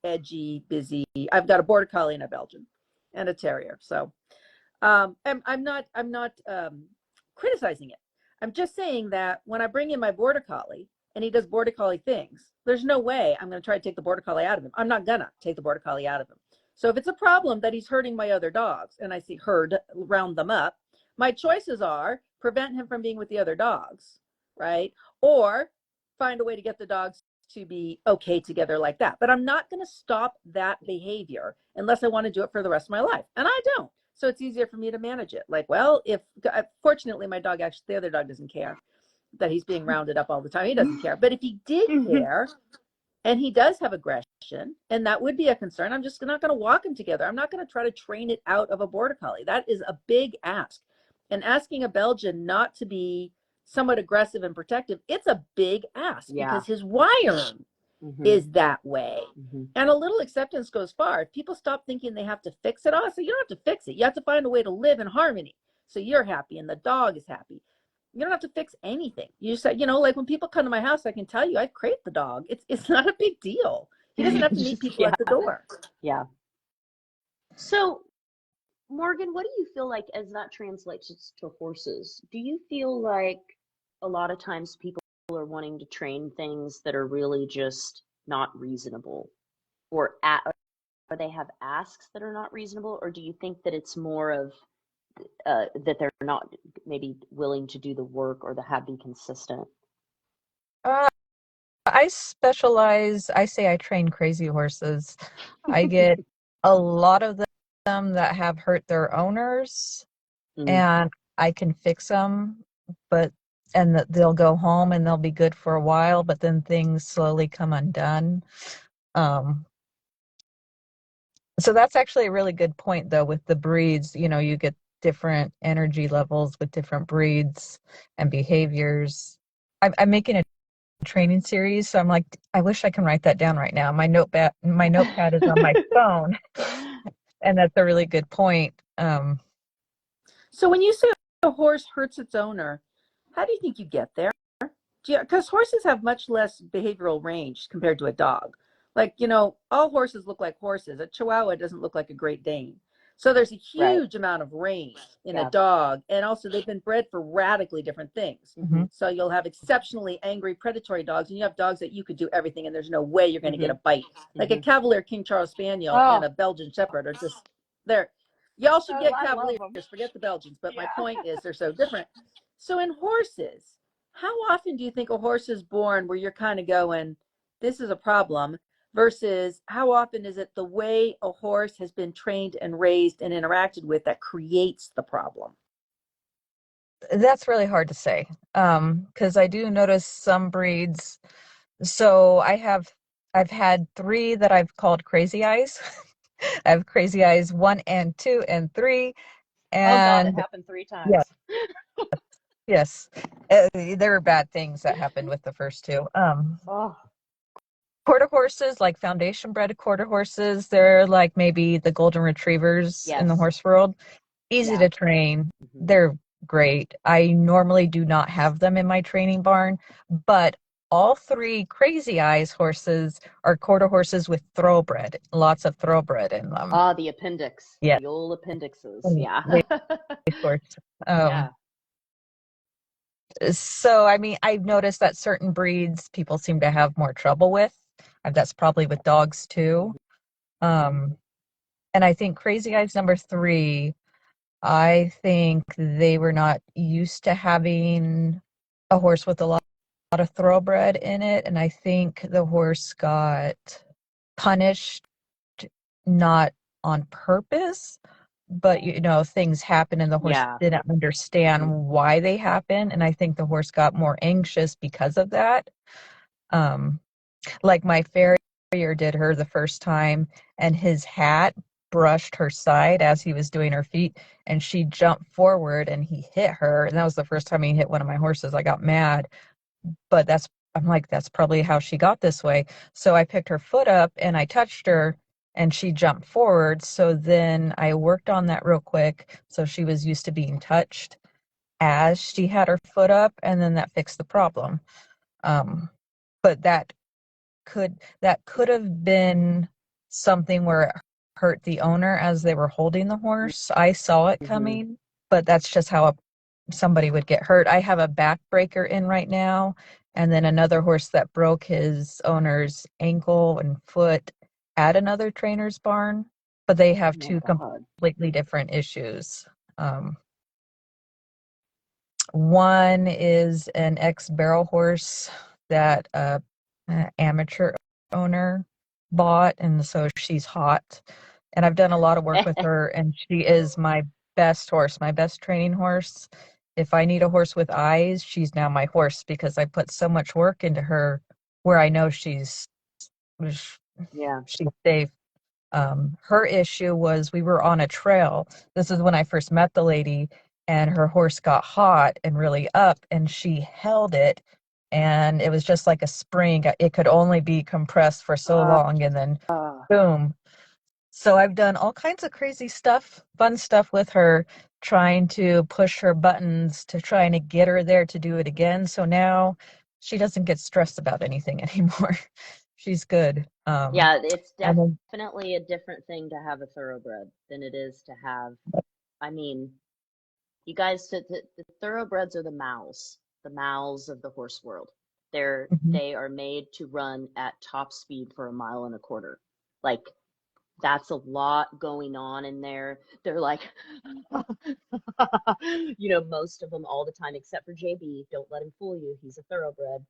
edgy, busy. I've got a border collie and a Belgian and a terrier. So I'm not criticizing it. I'm just saying that when I bring in my border collie and he does border collie things, there's no way I'm going to try to take the border collie out of him. I'm not going to take the border collie out of him. So if it's a problem that he's hurting my other dogs and I see round them up, my choices are prevent him from being with the other dogs, right? Or find a way to get the dogs to be okay together like that. But I'm not going to stop that behavior unless I want to do it for the rest of my life. And I don't. So it's easier for me to manage it. Like, well, fortunately my dog, actually, the other dog doesn't care that he's being rounded up all the time. He doesn't care. But if he did care and he does have aggression, and that would be a concern, I'm just not going to walk him together. I'm not going to try to train it out of a border collie. That is a big ask. And asking a Belgian not to be somewhat aggressive and protective, it's a big ask because his wiring is that way. And a little acceptance goes far. If people stop thinking they have to fix it all, so you don't have to fix it. You have to find a way to live in harmony so you're happy and the dog is happy. You don't have to fix anything. You just say, like when people come to my house, I can tell you I crate the dog. It's not a big deal. He doesn't have to meet people at the door. Yeah. So Morgan, what do you feel like as that translates to horses? Do you feel like a lot of times people are wanting to train things that are really just not reasonable, or they have asks that are not reasonable, or do you think that it's more of that they're not maybe willing to do the work or be consistent? I specialize, I say I train crazy horses. I get a lot of them that have hurt their owners, Mm. and I can fix them, but and they'll go home and they'll be good for a while, but then things slowly come undone. Um, so that's actually a really good point, though, with the breeds. You know, you get different energy levels with different breeds and behaviors. I'm making a training series, so I'm like, I wish I can write that down right now. My notepad is on my phone, and that's a really good point. So when you say a horse hurts its owner, how do you think you get there? Because horses have much less behavioral range compared to a dog. Like, all horses look like horses. A Chihuahua doesn't look like a Great Dane. So there's a Right. huge amount of range in a Yeah. dog. And also, they've been bred for radically different things. Mm-hmm. So you'll have exceptionally angry predatory dogs, and you have dogs that you could do everything, and there's no way you're going to get a bite. Like a Cavalier King Charles Spaniel and a Belgian Shepherd are just there. Y'all should get I love Cavaliers. them. Forget the Belgians. But my Yeah. point is, they're so different. So in horses, how often do you think a horse is born where you're kind of going, this is a problem, versus how often is it the way a horse has been trained and raised and interacted with that creates the problem? That's really hard to say, because I do notice some breeds. So I've had 3 that I've called crazy eyes. I have crazy eyes 1 and 2 and 3, Oh God, it and happened 3 yeah, times. yes, there were bad things that happened with the first 2. Oh, Quarter horses, like foundation bred quarter horses, they're like maybe the golden retrievers in the yes. horse world. Easy Yeah. to train. Mm-hmm. They're great. I normally do not have them in my training barn, but all 3 crazy eyes horses are quarter horses with thoroughbred, lots of thoroughbred in them. Ah, the appendix, Yes, the old appendixes. and Yeah. racehorse. Yeah. So I mean, I've noticed that certain breeds people seem to have more trouble with. And that's probably with dogs too. Um, and I think Crazy Eyes number 3, I think they were not used to having a horse with a lot of thoroughbred in it, and I think the horse got punished, not on purpose, but things happen and the horse Yeah. didn't understand why they happened, and I think the horse got more anxious because of that. Um, like my farrier did her the first time, and his hat brushed her side as he was doing her feet, and she jumped forward and he hit her, and that was the first time he hit one of my horses. I got mad, but I'm like, that's probably how she got this way. So I picked her foot up and I touched her and she jumped forward. So then I worked on that real quick, so she was used to being touched as she had her foot up, and then that fixed the problem. But that could have been something where it hurt the owner as they were holding the horse. I saw it Mm-hmm. coming, but that's just how somebody would get hurt. I have a backbreaker in right now, and then another horse that broke his owner's ankle and foot at another trainer's barn, but they have Oh my 2 God. completely different issues. One is an ex-barrel horse that amateur owner bought, and so she's hot. And I've done a lot of work with her, and she is my best horse, my best training horse. If I need a horse with eyes, she's now my horse because I put so much work into her where I know she's Yeah. safe. Her issue was we were on a trail. This is when I first met the lady, and her horse got hot and really up, and she held it, and it was just like a spring. It could only be compressed for so Uh, long, and then boom. So I've done all kinds of crazy stuff, fun stuff with her, trying to push her buttons to trying to get her there to do it again. So now she doesn't get stressed about anything anymore. She's good. yeah, it's And then definitely a different thing to have a thoroughbred than it is to have, I mean, you guys, the thoroughbreds are the mouths of the horse world. mhm. They are made to run at top speed for 1.25 miles. Like, that's a lot going on in there. They're like, most of them all the time, except for JB. Don't let him fool you. He's a thoroughbred.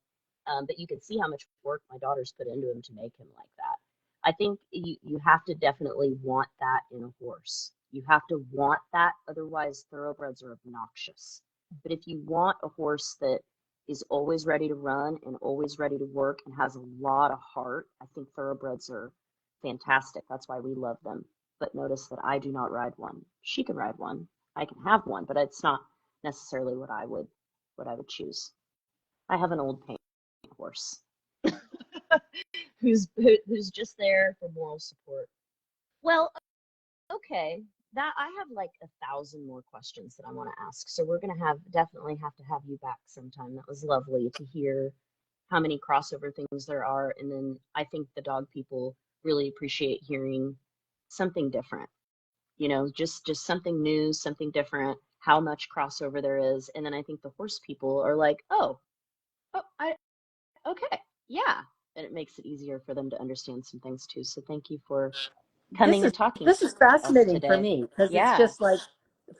But you can see how much work my daughters put into him to make him like that. I think you have to definitely want that in a horse. You have to want that, otherwise thoroughbreds are obnoxious. But if you want a horse that is always ready to run and always ready to work and has a lot of heart, I think thoroughbreds are fantastic. That's why we love them. But notice that I do not ride one. She can ride one. I can have one, but it's not necessarily what I would choose. I have an old paint horse who's just there for moral support. Well, okay. That I have like 1,000 more questions that I want to ask. So we're gonna definitely have to have you back sometime. That was lovely to hear how many crossover things there are. And then I think the dog people really appreciate hearing something different. You know, just something new, something different, how much crossover there is. And then I think the horse people are like, okay, yeah. And it makes it easier for them to understand some things too. So thank you for coming and talking This is to us fascinating for today. me, because it's Yeah. just like,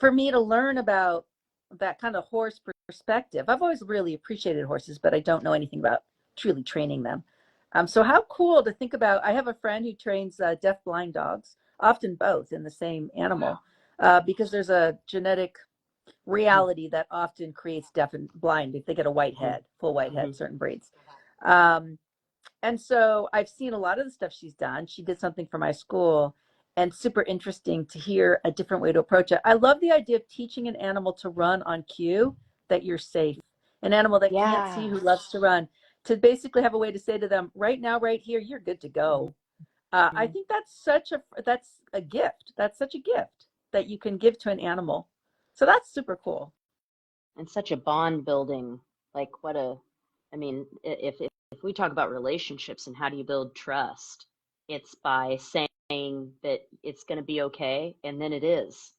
for me to learn about that kind of horse perspective. I've always really appreciated horses, but I don't know anything about truly training them. So how cool to think about. I have a friend who trains deaf blind dogs, often both in the same animal, because there's a genetic reality that often creates deaf and blind if they get a white head, full white head, certain breeds. And so I've seen a lot of the stuff she's done. She did something for my school, and super interesting to hear a different way to approach it. I love the idea of teaching an animal to run on cue, that you're safe. An animal that can't see, who loves to run, to basically have a way to say to them, right now, right here, you're good to go. I think that's a gift. That's such a gift that you can give to an animal. So that's super cool. And such a bond building. Like I mean, if we talk about relationships and how do you build trust, it's by saying that it's going to be okay, and then it is.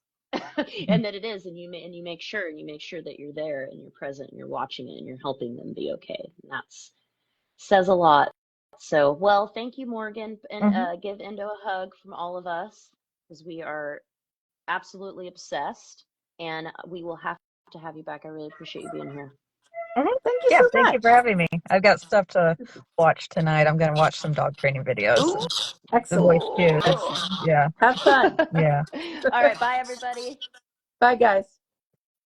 And then it is, and you make sure that you're there and you're present and you're watching it and you're helping them be okay. And that's says a lot. So, well, thank you, Morgan, and give Endo a hug from all of us, because we are absolutely obsessed, and we will have to have you back. I really appreciate you being here. Thank you Yeah, so much. thank you for having me. I've got stuff to watch tonight. I'm going to watch some dog training videos. The voice Excellent. cues. Excellent. Yeah. Have fun. Yeah. All right, bye, everybody. Bye, guys.